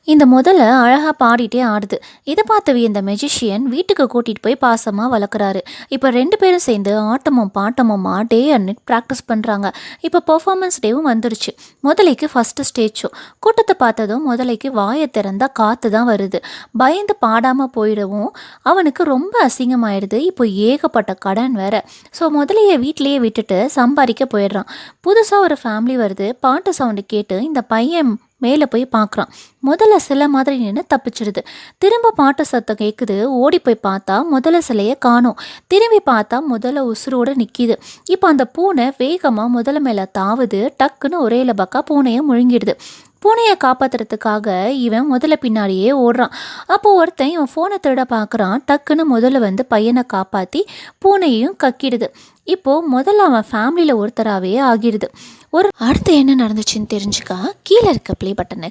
இந்த முதல்ல அழகாக பாடிட்டே ஆடுது. இதை பார்த்த இந்த மெஜிஷியன் வீட்டுக்கு கூட்டிகிட்டு போய் பாசமாக வளர்க்குறாரு. இப்போ ரெண்டு பேரும் சேர்ந்து ஆட்டமும் பாட்டமுமா டே அண்ட் நைட் ப்ராக்டிஸ் பண்ணுறாங்க. இப்போ பர்ஃபார்மன்ஸ் டேவும் வந்துடுச்சு. முதலைக்கு ஃபஸ்ட்டு ஸ்டேஜ் ஷோ. கூட்டத்தை பார்த்ததும் முதலைக்கு வாயை திறந்தா காற்று தான் வருது. பயந்து பாடாமல் போயிடவும் அவனுக்கு ரொம்ப அசிங்கமாயிடுது. இப்போ ஏகப்பட்ட கடன் வேற. ஸோ முதலையை வீட்டிலேயே விட்டுட்டு சம்பாதிக்க போயிடுறான். புதுசாக ஒரு ஃபேமிலி வருது. பாட்டு சவுண்டு கேட்டு இந்த பையன் மேலே போய் பார்க்குறான். முதல்ல சிலை மாதிரி நின்று தப்பிச்சிடுது. திரும்ப பாட்டு சத்தம் கேட்குது. ஓடி போய் பார்த்தா முதல்ல சிலையை காணோம். திரும்பி பார்த்தா முதல்ல உசுரோடு நிற்கிது. இப்போ அந்த பூனை வேகமாக முதல்ல மேலே தாவுது. டக்குன்னு ஒரே லபக்கா பூனையை முழுங்கிடுது. பூனையை காப்பாற்றுறதுக்காக இவன் முதல்ல பின்னாடியே ஓடுறான். அப்போது ஒருத்தன் இவன் ஃபோனை திருட பார்க்குறான். டக்குன்னு முதல்ல வந்து பையனை காப்பாற்றி பூனையையும் கக்கிடுது. இப்போது முதல்ல அவன் ஃபேமிலியில் ஒருத்தராகவே ஆகிடுது. அடுத்து என்ன நடந்துச்சுன்னு தெரிஞ்சுக்கா கீழே இருக்க ப்ளே பட்டனை